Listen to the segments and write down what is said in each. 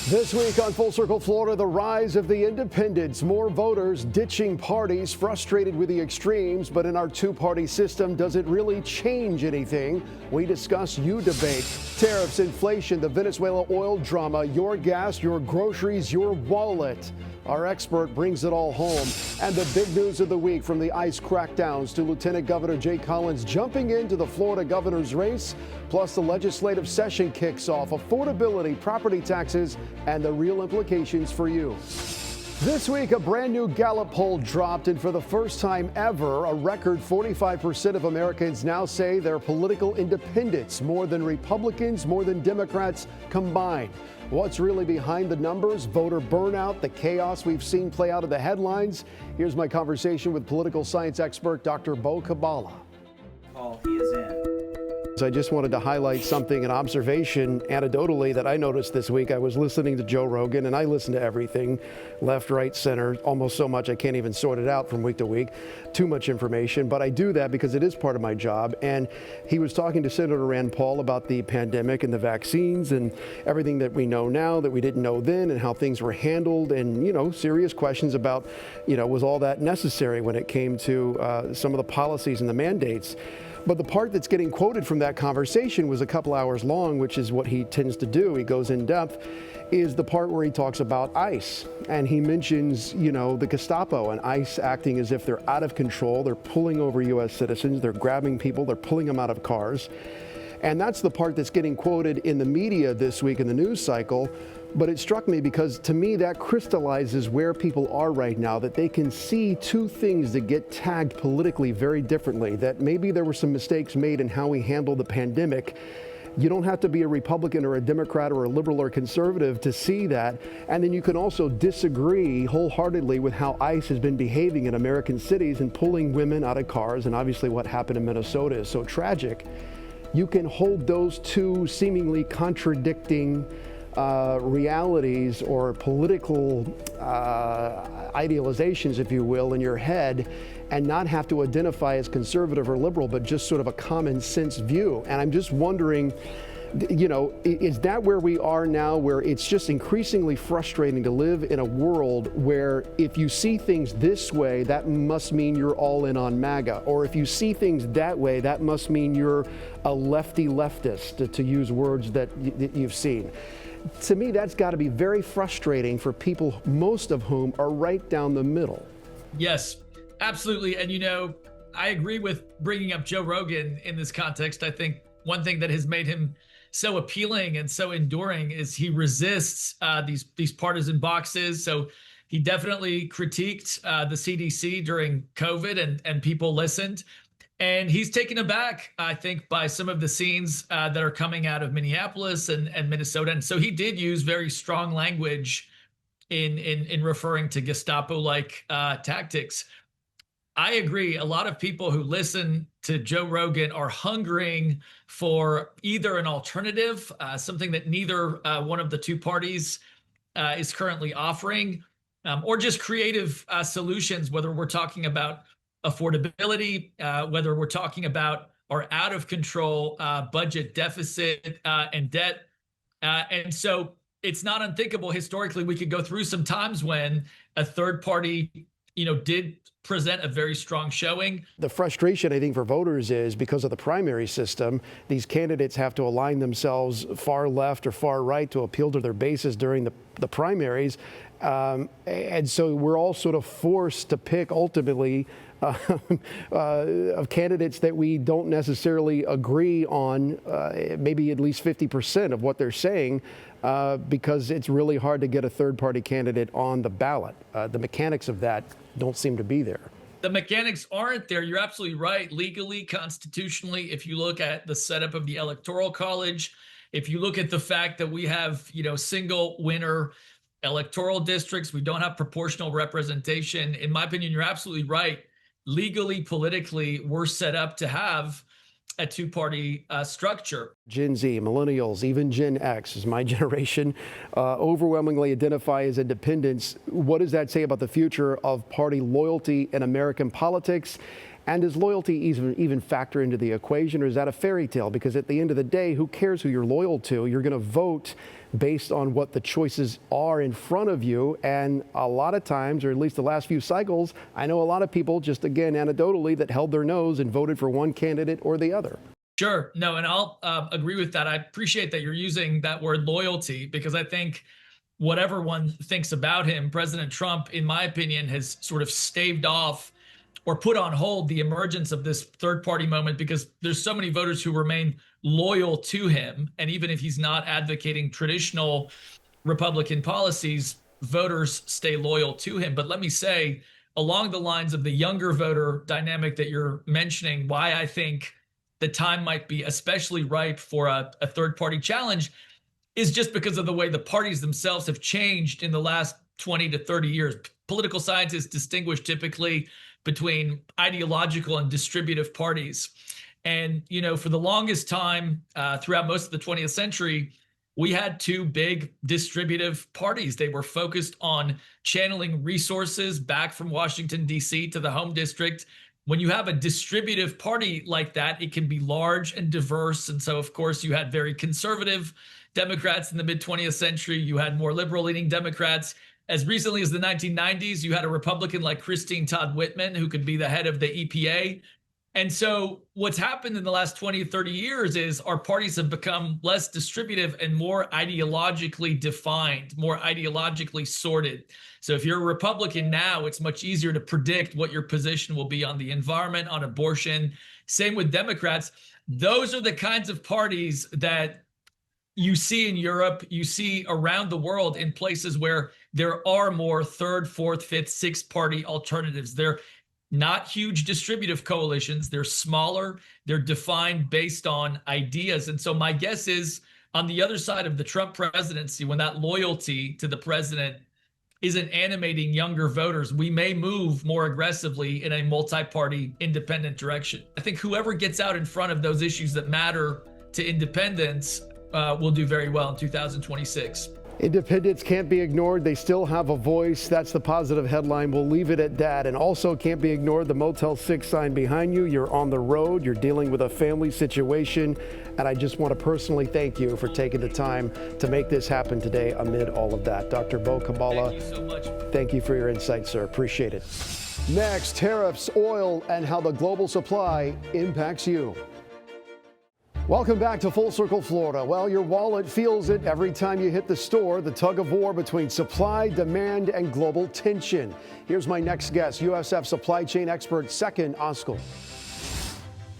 This week on Full Circle Florida, the rise of the independents. More voters ditching parties, frustrated with the extremes. But in our two-party system, does it really change anything? We discuss, you debate. Tariffs, inflation, the Venezuela oil drama, your gas, your groceries, your wallet. Our expert brings it all home. And the big news of the week, from the ICE crackdowns to Lieutenant Governor Jay Collins jumping into the Florida governor's race. Plus, the legislative session kicks off. Affordability, property taxes, and the real implications for you. This week, a brand new Gallup poll dropped, and for the first time ever, a record 45% of Americans now say they're political independents, more than Republicans, more than Democrats combined. What's really behind the numbers? Voter burnout, the chaos we've seen play out of the headlines. Here's my conversation with political science expert Dr. Bo Kabbalah. Oh, he is in. I just wanted to highlight something, an observation anecdotally that I noticed this week. I was listening to Joe Rogan, and I listen to everything, left, right, center, almost so much I can't even sort it out from week to week. Too much information, but I do that because it is part of my job. And he was talking to Senator Rand Paul about the pandemic and the vaccines and everything that we know now that we didn't know then, and how things were handled, and, you know, serious questions about, you know, was all that necessary when it came to some of the policies and the mandates. But the part that's getting quoted from that conversation was a couple hours long, which is what he tends to do. He goes in depth, is the part where he talks about ICE. And he mentions, you know, the Gestapo and ICE acting as if they're out of control. They're pulling over U.S. citizens. They're grabbing people. They're pulling them out of cars. And that's the part that's getting quoted in the media this week in the news cycle. But it struck me because, to me, that crystallizes where people are right now, that they can see two things that get tagged politically very differently, that maybe there were some mistakes made in how we handled the pandemic. You don't have to be a Republican or a Democrat or a liberal or conservative to see that. And then you can also disagree wholeheartedly with how ICE has been behaving in American cities and pulling women out of cars. And obviously what happened in Minnesota is so tragic. You can hold those two seemingly contradicting realities or political idealizations, if you will, in your head, and not have to identify as conservative or liberal, but just sort of a common sense view. And I'm just wondering, you know, is that where we are now, where it's just increasingly frustrating to live in a world where if you see things this way, that must mean you're all in on MAGA, or if you see things that way, that must mean you're a lefty leftist, to use words that you've seen. To me, that's got to be very frustrating for people, most of whom are right down the middle. Yes, absolutely. And, you know, I agree with bringing up Joe Rogan in this context. I think one thing that has made him so appealing and so enduring is he resists these partisan boxes. So he definitely critiqued the CDC during COVID, and people listened. And he's taken aback, I think, by some of the scenes that are coming out of Minneapolis and Minnesota. And so he did use very strong language in referring to Gestapo-like tactics. I agree. A lot of people who listen to Joe Rogan are hungering for either an alternative, something that neither one of the two parties is currently offering, or just creative solutions, whether we're talking about affordability, whether we're talking about our out of control budget deficit and debt. And so it's not unthinkable. Historically, we could go through some times when a third party, you know, did present a very strong showing. The frustration, I think, for voters is because of the primary system, these candidates have to align themselves far left or far right to appeal to their bases during the primaries. And so we're all sort of forced to pick ultimately of candidates that we don't necessarily agree on, maybe at least 50% of what they're saying, because it's really hard to get a third-party candidate on the ballot. The mechanics of that don't seem to be there. The mechanics aren't there. You're absolutely right. Legally, constitutionally, if you look at the setup of the Electoral College, if you look at the fact that we have, you know, single winner electoral districts, we don't have proportional representation. In my opinion, you're absolutely right. Legally, politically, we're set up to have a two-party structure. Gen Z, millennials, even Gen X, is my generation, overwhelmingly identify as independents. What does that say about the future of party loyalty in American politics? And does loyalty even factor into the equation, or is that a fairy tale? Because at the end of the day, who cares who you're loyal to? You're going to vote based on what the choices are in front of you. And a lot of times, or at least the last few cycles, I know a lot of people, just again, anecdotally, that held their nose and voted for one candidate or the other. Sure. No, and I'll agree with that. I appreciate that you're using that word loyalty, because I think whatever one thinks about him, President Trump, in my opinion, has sort of staved off or put on hold the emergence of this third party moment, because there's so many voters who remain loyal to him. And even if he's not advocating traditional Republican policies, voters stay loyal to him. But let me say, along the lines of the younger voter dynamic that you're mentioning, why I think the time might be especially ripe for a third party challenge is just because of the way the parties themselves have changed in the last 20 to 30 years. Political scientists distinguish typically between ideological and distributive parties. And, you know, for the longest time, throughout most of the 20th century, we had two big distributive parties. They were focused on channeling resources back from Washington, D.C. to the home district. When you have a distributive party like that, it can be large and diverse. And so, of course, you had very conservative Democrats in the mid-20th century. You had more liberal-leaning Democrats. As recently as the 1990s, you had a Republican like Christine Todd Whitman, who could be the head of the EPA. And so what's happened in the last 20 or 30 years is our parties have become less distributive and more ideologically defined, more ideologically sorted. So if you're a Republican now, it's much easier to predict what your position will be on the environment, on abortion. Same with Democrats. Those are the kinds of parties that you see in Europe, you see around the world in places where there are more third, fourth, fifth, sixth party alternatives. They're not huge distributive coalitions. They're smaller. They're defined based on ideas. And so my guess is on the other side of the Trump presidency, when that loyalty to the president isn't animating younger voters, we may move more aggressively in a multi-party independent direction. I think whoever gets out in front of those issues that matter to independents will do very well in 2026. Independents can't be ignored. They still have a voice. That's the positive headline. We'll leave it at that. And also can't be ignored, the Motel 6 sign behind you. You're on the road. You're dealing with a family situation. And I just want to personally thank you for taking the time to make this happen today amid all of that. Dr. Bo Kabbalah, Thank you so much. thank you for your insight, sir. Appreciate it. Next, tariffs, oil, and how the global supply impacts you. Welcome back to Full Circle Florida. Well, your wallet feels it every time you hit the store, the tug of war between supply, demand, and global tension. Here's my next guest, USF supply chain expert Sekin Oskal.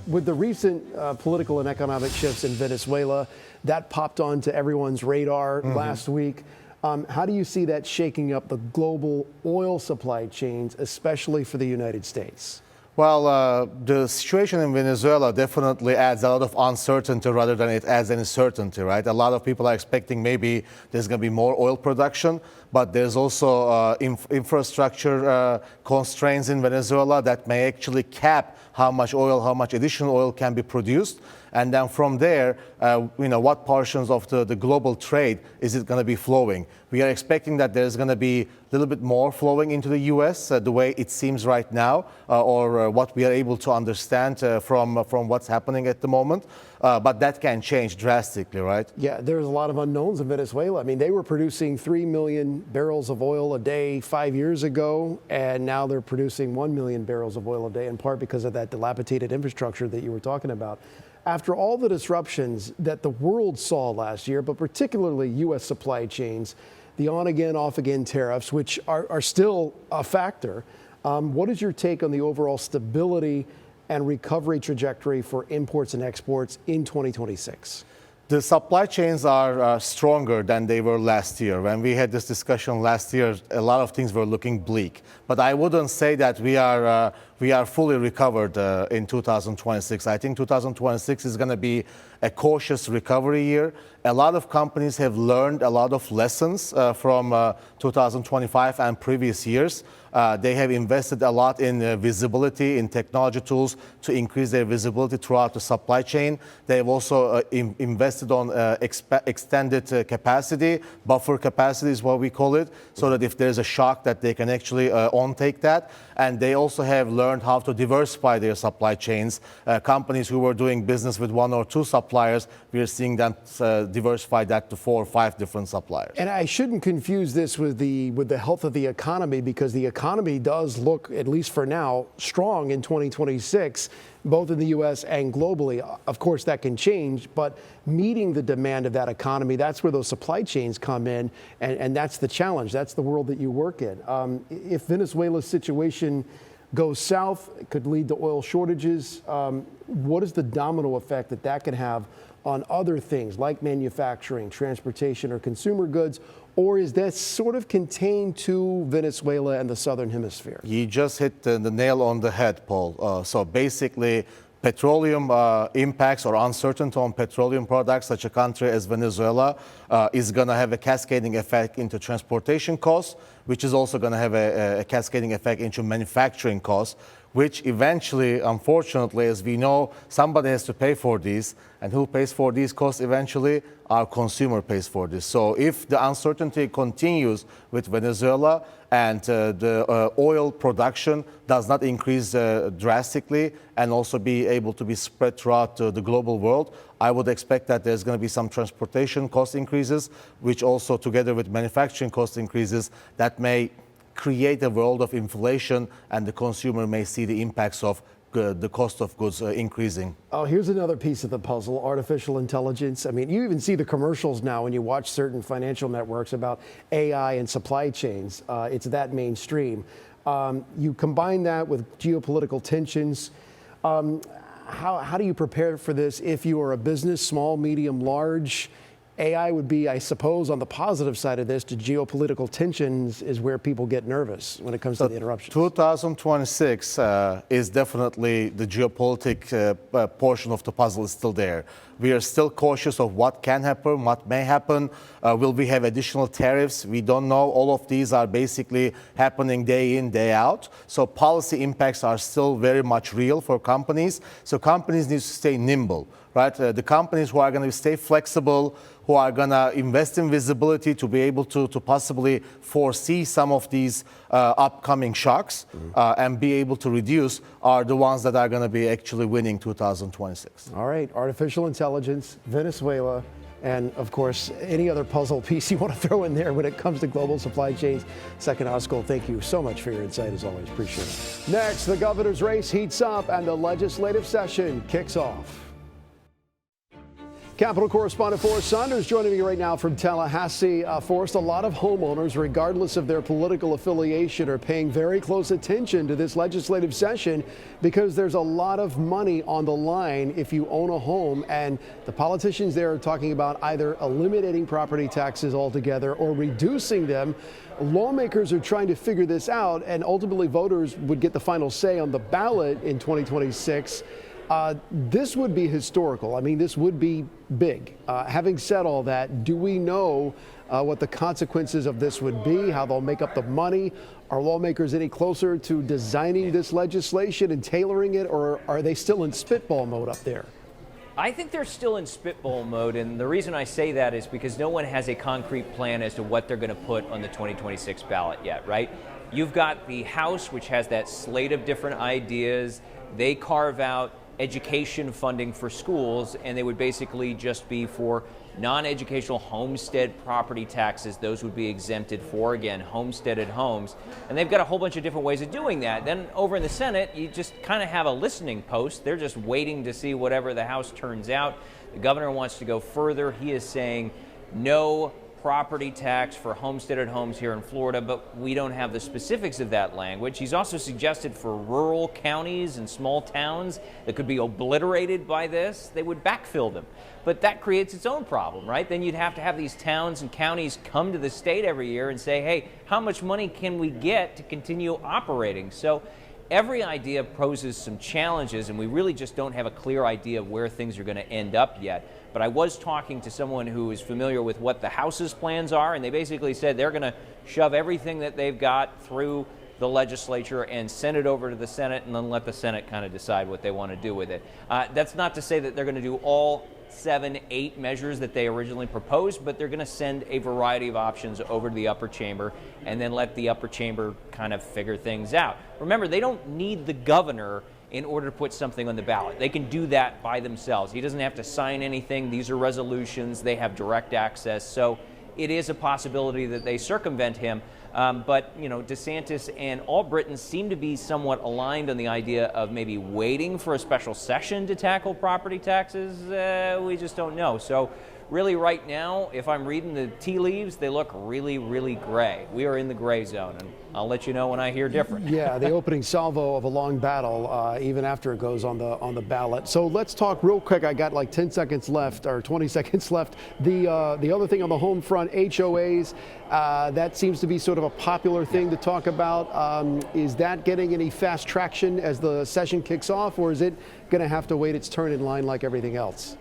With the recent political and economic shifts in Venezuela, that popped onto everyone's radar last week. How do you see that shaking up the global oil supply chains, especially for the United States? Well, the situation in Venezuela definitely adds a lot of uncertainty rather than it adds any certainty, right? A lot of people are expecting maybe there's going to be more oil production, but there's also infrastructure constraints in Venezuela that may actually cap how much oil, how much additional oil can be produced. And then from there, what portions of the global trade is it going to be flowing? We are expecting that there's going to be a little bit more flowing into the U.S. The way it seems right now, or what we are able to understand from what's happening at the moment. But that can change drastically, right? Yeah, there's a lot of unknowns in Venezuela. I mean, they were producing 3 million barrels of oil a day 5 years ago, and now they're producing 1 million barrels of oil a day, in part because of that dilapidated infrastructure that you were talking about. After all the disruptions that the world saw last year, but particularly U.S. supply chains, the on-again, off-again tariffs, which are still a factor, what is your take on the overall stability and recovery trajectory for imports and exports in 2026? The supply chains are stronger than they were last year. When we had this discussion last year, a lot of things were looking bleak. But I wouldn't say that we are fully recovered in 2026. I think 2026 is going to be a cautious recovery year. A lot of companies have learned a lot of lessons from 2025 and previous years. They have invested a lot in visibility, in technology tools to increase their visibility throughout the supply chain. They have also invested on extended capacity, buffer capacity is what we call it, so that if there's a shock that they can actually on-take that. And they also have learned learned how to diversify their supply chains. Companies who were doing business with 1 or 2 suppliers, we are seeing them diversify that to 4 or 5 different suppliers. And I shouldn't confuse this with the health of the economy, because the economy does look, at least for now, strong in 2026, both in the U.S. and globally. Of course, that can change, but meeting the demand of that economy, that's where those supply chains come in, and that's the challenge. That's the world that you work in. If Venezuela's situation goes south, it could lead to oil shortages. What is the domino effect that that can have on other things like manufacturing, transportation, or consumer goods? Or is that sort of contained to Venezuela and the southern hemisphere? You just hit the nail on the head, Paul. So basically, petroleum impacts or uncertainty on petroleum products, such a country as Venezuela, is going to have a cascading effect into transportation costs, which is also going to have a cascading effect into manufacturing costs, which eventually, unfortunately, as we know, somebody has to pay for these. And who pays for these costs eventually? Our consumer pays for this. So if the uncertainty continues with Venezuela and the oil production does not increase drastically and also be able to be spread throughout the global world, I would expect that there's going to be some transportation cost increases, which also together with manufacturing cost increases, that may create a world of inflation, and the consumer may see the impacts of the cost of goods increasing. Oh, here's another piece of the puzzle, artificial intelligence. I mean, you even see the commercials now when you watch certain financial networks about AI and supply chains. It's that mainstream. You combine that with geopolitical tensions. How do you prepare for this if you are a business, small, medium, large? AI would be, I suppose, on the positive side of this, to geopolitical tensions is where people get nervous when it comes to the interruptions. 2026 is definitely the geopolitic portion of the puzzle is still there. We are still cautious of what can happen, what may happen. Will we have additional tariffs? We don't know. All of these are basically happening day in, day out. So policy impacts are still very much real for companies. So companies need to stay nimble, right? The companies who are going to stay flexible, who are going to invest in visibility to be able to possibly foresee some of these upcoming shocks and be able to reduce, are the ones that are going to be actually winning 2026. All right, artificial intelligence, Venezuela, and of course, any other puzzle piece you want to throw in there when it comes to global supply chains. Second Oskol, thank you so much for your insight as always. Appreciate it. Next, the governor's race heats up and the legislative session kicks off. Capitol correspondent Forrest Saunders joining me right now from Tallahassee. Forrest, a lot of homeowners, regardless of their political affiliation, are paying very close attention to this legislative session because there's a lot of money on the line if you own a home. And the politicians there are talking about either eliminating property taxes altogether or reducing them. Lawmakers are trying to figure this out, and ultimately voters would get the final say on the ballot in 2026. This would be historical. I mean, this would be big. Having said all that, do we know what the consequences of this would be, how they'll make up the money? Are lawmakers any closer to designing this legislation and tailoring it, or are they still in spitball mode up there? I think they're still in spitball mode, and the reason I say that is because no one has a concrete plan as to what they're going to put on the 2026 ballot yet, right? You've got the House, which has that slate of different ideas. They carve out education funding for schools, and they would basically just be for non-educational homestead property taxes. Those would be exempted for, again, homesteaded homes. And they've got a whole bunch of different ways of doing that. Then over in the Senate, you just kind of have a listening post. They're just waiting to see whatever the House turns out. The governor wants to go further. He is saying no property tax for homesteaded homes here in Florida, but we don't have the specifics of that language. He's also suggested for rural counties and small towns that could be obliterated by this, they would backfill them. But that creates its own problem, right? Then you'd have to have these towns and counties come to the state every year and say, hey, how much money can we get to continue operating? So every idea poses some challenges, and we really just don't have a clear idea of where things are going to end up yet. But I was talking to someone who is familiar with what the House's plans are, and they basically said they're going to shove everything that they've got through the legislature and send it over to the Senate, and then let the Senate kind of decide what they want to do with it. That's not to say that they're going to do all 7, 8 measures that they originally proposed, but they're going to send a variety of options over to the upper chamber and then let the upper chamber kind of figure things out. Remember, they don't need the governor in order to put something on the ballot. They can do that by themselves. He doesn't have to sign anything. These are resolutions. They have direct access. So it is a possibility that they circumvent him. But, you know, DeSantis and all Britons seem to be somewhat aligned on the idea of maybe waiting for a special session to tackle property taxes. We just don't know. So really right now, if I'm reading the tea leaves, they look really, really gray. We are in the gray zone, and I'll let you know when I hear different. Yeah, the opening salvo of a long battle, even after it goes on the ballot. So let's talk real quick. I got like 10 seconds left, or 20 seconds left. The other thing on the home front, HOAs, that seems to be sort of a popular thing to talk about. Is that getting any fast traction as the session kicks off, or is it going to have to wait its turn in line like everything else?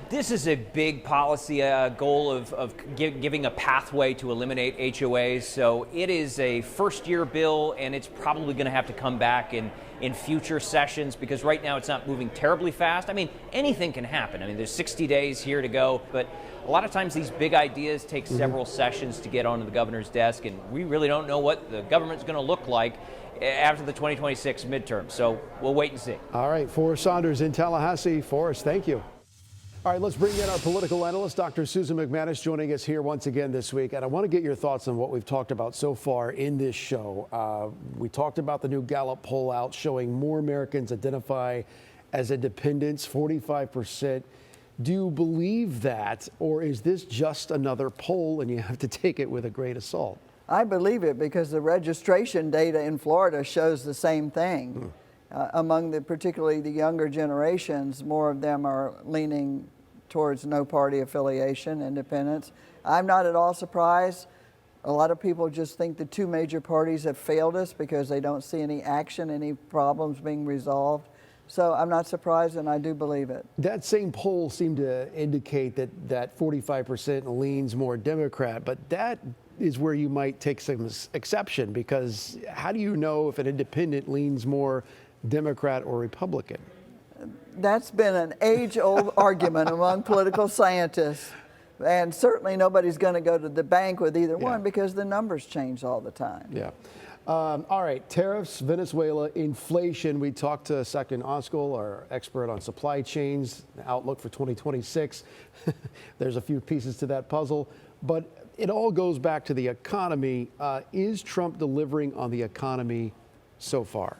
This is a big policy goal of giving a pathway to eliminate HOAs. So it is a first-year bill, and it's probably going to have to come back in future sessions because right now it's not moving terribly fast. I mean, anything can happen. I mean, there's 60 days here to go, but a lot of times these big ideas take several sessions to get onto the governor's desk, and we really don't know what the government's going to look like after the 2026 midterm. So we'll wait and see. All right, Forrest Saunders in Tallahassee. Forrest, thank you. All right, let's bring in our political analyst, Dr. Susan McManus, joining us here once again this week. And I want to get your thoughts on what we've talked about so far in this show. We talked about the new Gallup poll out showing more Americans identify as independents, 45%. Do you believe that, or is this just another poll and you have to take it with a grain of salt? I believe it because the registration data in Florida shows the same thing. Among particularly the younger generations, more of them are leaning towards no party affiliation, independence. I'm not at all surprised. A lot of people just think the two major parties have failed us because they don't see any action, any problems being resolved. So I'm not surprised, and I do believe it. That same poll seemed to indicate that 45% leans more Democrat, but that is where you might take some exception, because how do you know if an independent leans more Democrat or Republican? That's been an age-old argument among political scientists, and certainly nobody's going to go to the bank with either one because the numbers change all the time. Yeah. All right, tariffs, Venezuela, inflation. We talked to Second Oskal, our expert on supply chains, the outlook for 2026. There's a few pieces to that puzzle, but it all goes back to the economy. Is Trump delivering on the economy so far?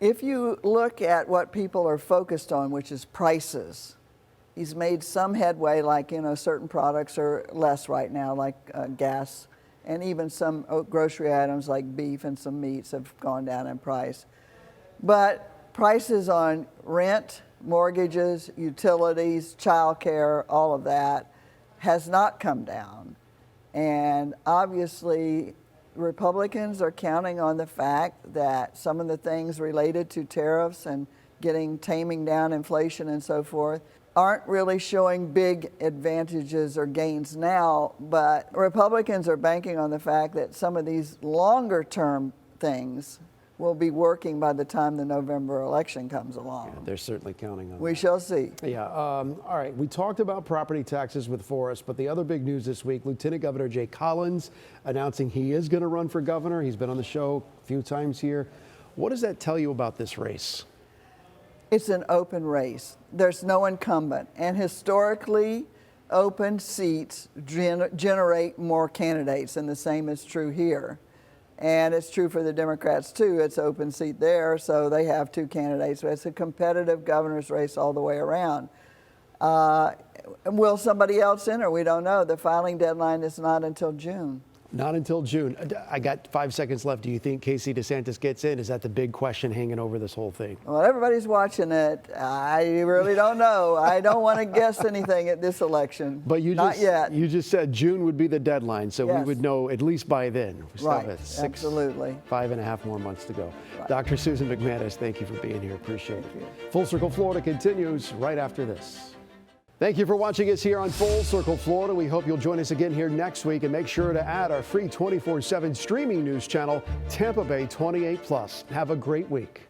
If you look at what people are focused on, which is prices, he's made some headway, like, you know, certain products are less right now, like gas, and even some grocery items like beef and some meats have gone down in price. But prices on rent, mortgages, utilities, childcare, all of that has not come down. And obviously, Republicans are counting on the fact that some of the things related to tariffs and taming down inflation and so forth aren't really showing big advantages or gains now, but Republicans are banking on the fact that some of these longer term things will be working by the time the November election comes along. Yeah, they're certainly counting on that. We shall see. Yeah. All right. We talked about property taxes with Forrest, but the other big news this week, Lieutenant Governor Jay Collins announcing he is going to run for governor. He's been on the show a few times here. What does that tell you about this race? It's an open race. There's no incumbent. And historically, open seats generate more candidates, and the same is true here. And it's true for the Democrats, too. It's open seat there, so they have two candidates. But it's a competitive governor's race all the way around. Will somebody else enter? We don't know. The filing deadline is not until June. Not until June. I got 5 seconds left. Do you think Casey DeSantis gets in? Is that the big question hanging over this whole thing? Well, everybody's watching it. I really don't know. I don't want to guess anything at this election. But not yet. You just said June would be the deadline, so we would know at least by then. We still Right, have absolutely. 5.5 more months to go. Right. Dr. Susan McManus, thank you for being here. Appreciate it. Full Circle Florida continues right after this. Thank you for watching us here on Full Circle Florida. We hope you'll join us again here next week, and make sure to add our free 24/7 streaming news channel, Tampa Bay 28+. Have a great week.